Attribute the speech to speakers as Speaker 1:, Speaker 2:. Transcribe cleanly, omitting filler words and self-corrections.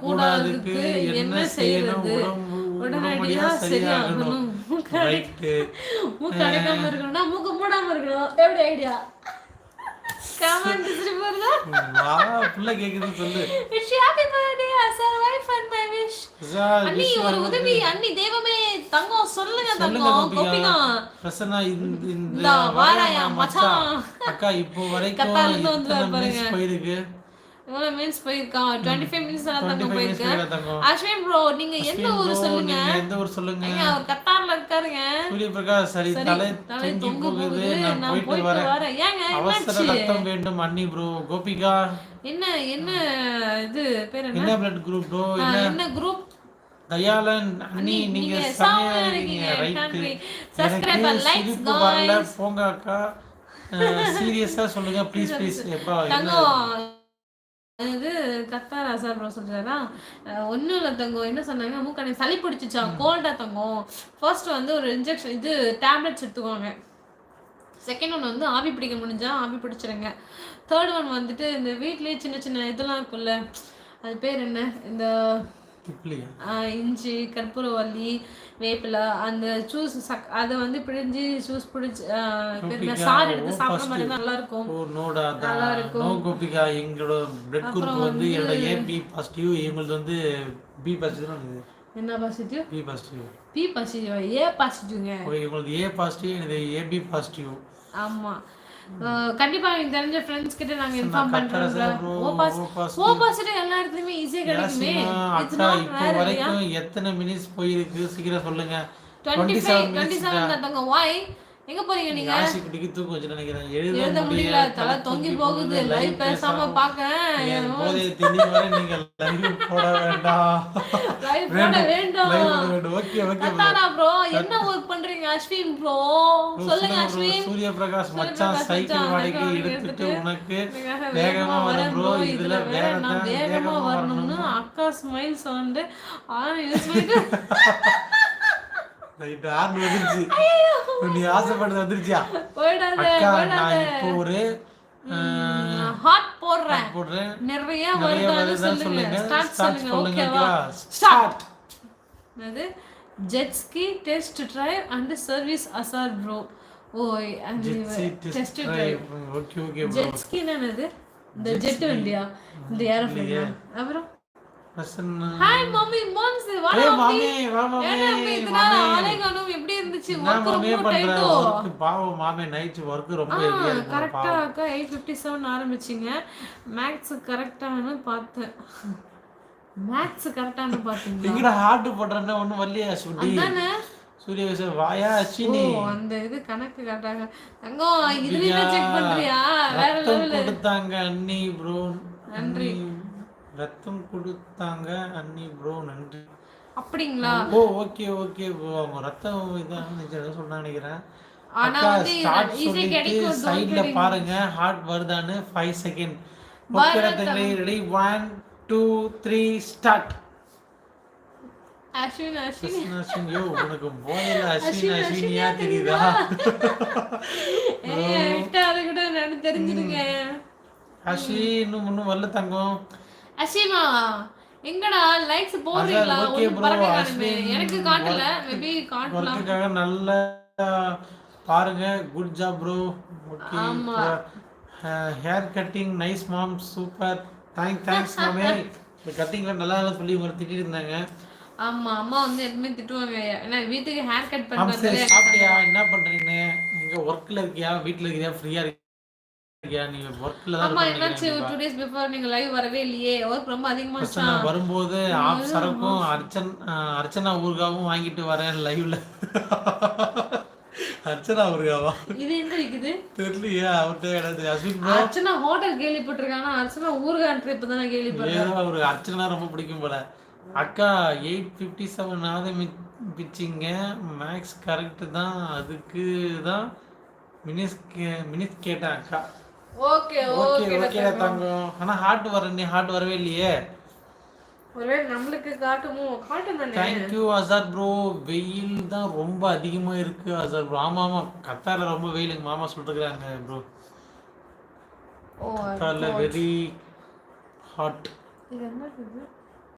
Speaker 1: கூடாதுக்கு என்ன செய்யறது? உடனடியா சரியாகணும். மூக்கு அடைக்காம இருக்கணும்னா மூக்கு மூடாம இருக்கணும். எப்படி ஐடியா? கமெண்ட் பாருங்க.
Speaker 2: வா புள்ள கேக்குது சொல்லு.
Speaker 1: Wish you happy birthday Asar wife and my wish. அண்ணி ஒரு உதவி அண்ணி தெய்வமே தங்கம் சொல்லுங்க தங்கம் கோபிகா.
Speaker 2: பிரசன்னா இந்த வாராயா மச்சான். அக்கா இப்போ வரைக்கும் இத்தனை மினிட்ஸ் போயிருக்கு.
Speaker 1: எவ்வளவு மினிட்ஸ் போயிருக்கான்? 25 மினிட்ஸ் தான் போயிருக்கேன். அஸ்வின் ப்ரோ நீங்க எந்த ஊர் சொல்லுங்க?
Speaker 2: எந்த ஊர் சொல்லுங்க?
Speaker 1: அவர் கத்தார்ல இருக்காருங்க.
Speaker 2: சூரிய பிரகாஷ் சரி தலை தொங்கி போகுது. நான் போயிட்டு வரேன்.
Speaker 1: ஏங்க
Speaker 2: அவசர ரத்தம் வேண்டும் அண்ணி ப்ரோ. கோபிகா
Speaker 1: என்ன இது பேர்
Speaker 2: என்ன பிளட் குரூப் ப்ரோ?
Speaker 1: என்ன குரூப்?
Speaker 2: தயாளன் அண்ணி நீங்க செமையா இருக்கீங்க. ரைட். Subscriber likes guys. போங்க அக்கா. சீரியஸா சொல்லுங்க ப்ளீஸ் ப்ளீஸ். எப்பா
Speaker 1: இது கத்தார் அசார் ப்ரோ சொல்றாரா? ஒன்றும் இல்லை தங்கம். என்ன சொன்னாங்க? மூக்கணி சளி பிடிச்சிச்சா கோல்டா தங்கம். ஃபர்ஸ்ட் வந்து ஒரு இன்ஜெக்ஷன் இது டேப்லெட்ஸ் எடுத்துக்கோங்க. செகண்ட் ஒன் வந்து ஆவி பிடிக்க முடிஞ்சா ஆவி பிடிச்சிருங்க. தேர்ட் ஒன் வந்துட்டு இந்த வீட்லேயே சின்ன சின்ன இதெல்லாம் இருக்குல்ல, அது பேர் என்ன, இந்த இஞ்சி கற்பூரவல்லி வேப்பிலை அந்த ஜூஸ் அதை வந்து பிழிஞ்சு ஜூஸ் பிடிச்சி சாறு எடுத்து சாப்பிட்ற மாதிரி நல்லா இருக்கும். நல்லா இருக்கும்.
Speaker 2: கோபிகா எங்களோட பிளட் குரூப் வந்து என்னோட ஏபி பாசிட்டிவ், எங்களுக்கு வந்து பி பாசிட்டிவ்.
Speaker 1: என்ன positive?
Speaker 2: B positive.
Speaker 1: B positive. A பாசிட்டிவ்ங்க.
Speaker 2: உங்களுக்கு ஏ பாசிட்டிவ், எனக்கு ஏபி பாசிட்டிவ்.
Speaker 1: ஆமா கண்டிப்பா எனக்கு தெரிஞ்ச ஃப்ரெண்ட்ஸ் கிட்ட நாங்க இன்ஃபார்ம் பண்றோம். ஓ பாசிட்டிவ் எல்லா இடத்துலயுமே ஈஸியா கிடைக்குமே.
Speaker 2: இட்ஸ் நாட் இப்போ வரைக்கும் எத்தனை மினிட்ஸ் போயிருக்கு சீக்கிரம் சொல்லுங்க.
Speaker 1: 27 தங்க. why எங்க போறீங்க நீங்க?
Speaker 2: ஆசி குடிக்கு தூக்கு வச்சு நினைக்கிறேன்.
Speaker 1: எழுத முடியல, தலை தொங்கி போகுது. லைவ் பேசாம பாக்க
Speaker 2: போதே தெரிய வர நீங்க லைவ் போட வேண்டாம்.
Speaker 1: லைவ் போட வேண்டாம்.
Speaker 2: ஓகே ஓகே
Speaker 1: கத்தாரா ப்ரோ என்ன வர்க் பண்றீங்க? அஸ்வின் ப்ரோ சொல்லுங்க. அஸ்வின்
Speaker 2: சூரிய பிரகாஷ் மச்சான் சைக்கிள் வாடகைக்கு எடுத்துட்டு உனக்கு வேகமா வர ப்ரோ. இதுல
Speaker 1: வேகமா வரணும்னு அக்கா ஸ்மைல் சவுண்ட் யூஸ் பண்ணிட்டு
Speaker 2: ரைட் ஆர்டர் வந்துருச்சு. நீ ஆசைப்பட்டது வந்துருச்சியா?
Speaker 1: போய்டாத
Speaker 2: நான் இப்போ ஒரு
Speaker 1: ஹாட் போடுறேன். நிறைய வருதுன்னு சொல்லுங்க. ஸ்டார்ட் சொல்லுங்க. ஓகேவா? ஸ்டார்ட். அது jet ski test drive and service Azhar bro. ஓய் அந்த test drive.
Speaker 2: Okay okay bro.
Speaker 1: Jet ski என்னது? இந்த ஜெட் வண்டியா? இந்த ஏரோப்ளேன். அப்புறம் ஹாய் மம்மி மாம்ஸ் வா மம்மி.
Speaker 2: வா மம்மி.
Speaker 1: இதனால ஆலேகனும் எப்படி இருந்துச்சு? வர்க் ரொம்ப டைட்டோ.
Speaker 2: பாவம் மாமே நைட் வர்க் ரொம்ப ஹெவியா இருக்கு.
Speaker 1: கரெக்ட்டா அக்கா 8:57 ஆரம்பிச்சீங்க. மேக்ஸ் கரெக்ட்டானு பார்த்தேன். மேக்ஸ் கரெக்ட்டானு பாத்தீங்க.
Speaker 2: எங்கடா ஹார்ட் போடுறேன்னா ஒண்ணு வரலையா சுடி? அதானே சூரிய விசே வாயா அஸ்வினி.
Speaker 1: அந்த இது கணக்கு கரெக்ட்டாங்க. தங்கம் இதுலயே செக் பண்றியா? வேற லெவல்
Speaker 2: கொடுத்தாங்க அண்ணி ப்ரோ.
Speaker 1: நன்றி.
Speaker 2: ரத்தம் கொடுத்தாங்க அண்ணி ப்ரோ நன்றி.
Speaker 1: அப்படிங்களா?
Speaker 2: ஓ ஓகே ஓகே அவங்க ரத்தம் இதான் சொன்னா நினைக்கிறேன்.
Speaker 1: ஆனா வந்து ஈஸி கிடைக்கும்.
Speaker 2: சைடுல பாருங்க ஹார்ட் வருதான்னு 5 செகண்ட். ஓகே ரத்தங்களே ரெடி 1 2 3 ஸ்டார்ட்.
Speaker 1: அஸ்வின்
Speaker 2: யோ உனக்கு போயல அஸ்வினியா தெரியுதா?
Speaker 1: விட்டாரு கூட நான் தெரிஞ்சிருங்க.
Speaker 2: அஸ்வின் இன்னும் வரல தங்கம்.
Speaker 1: அஸ்வினா எங்கடா லைக்ஸ் போடுறீங்களா?
Speaker 2: ஓகே ப்ரோ
Speaker 1: அஸ்வின் எனக்கு காட்டல. மேபி காட்டலாம்.
Speaker 2: வர்க்குக்காக நல்ல பாருங்க. Good job bro. Okay hair cutting nice mom super. Thanks மாமே. இந்த கட்டிங்ல நல்லா சொல்லி உங்களை திட்டிட்டு இருந்தாங்க.
Speaker 1: ஆமா அம்மா வந்து எப்பவுமே திட்டுவாங்க. ஏன்னா வீட்டுக்கு ஹேர் கட் பண்றது.
Speaker 2: சாப்பிட்டியா? என்ன பண்றீங்க? இங்க வர்க்ல இருக்கியா வீட்ல இருக்கியா ஃப்ரீயா இருக்கியா? நீ வர்க்ல தான்.
Speaker 1: ஆமா என்னாச்சு 2 days before நீங்க லைவ் வரவே இல்லையே? வர்க் ரொம்ப அதிகமாச்சா?
Speaker 2: வரும்போது ஆப் சரக்கும் அர்ச்சனா ஊர்காவும் வாங்கிட்டு வரேன் லைவ்ல. அர்ச்சனா ஊர்காவா?
Speaker 1: இது எங்க இருக்குது
Speaker 2: தெரியலையே. அவர்ட்ட கிடையாது. அஸ்வின் ப்ரோ
Speaker 1: அர்ச்சனா ஹோட்டல் கேள்விப்பட்டிருக்காங்க. அர்ச்சனா ஊர்கான் ட்ரிப் தான கேள்விப்பட்டேன்.
Speaker 2: ஏதோ ஒரு அர்ச்சனா ரொம்ப பிடிக்கும் போல. அக்கா 8:57 ஆரம்பிச்சிங்க. மேக்ஸ் கரெக்ட் தான். அதுக்கு தான் மினிஸ் கேட்டேன் அக்கா.
Speaker 1: ஓகே
Speaker 2: தங்கம். ஆனா ஹார்ட் வரவே இல்லையே.
Speaker 1: ஒருவேளை நம்மளுக்கு காட்டுமோ? காட்டும் தானே.
Speaker 2: Thank you Azhar bro. வெயில் தான் ரொம்ப அதிகமா இருக்கு அசார் ப்ரோ. ஆமா கத்தார்ல ரொம்ப வெயிலுங்க மாமா சொல்றாங்க ப்ரோ. கத்தார்ல very hot.
Speaker 1: இது என்ன இது?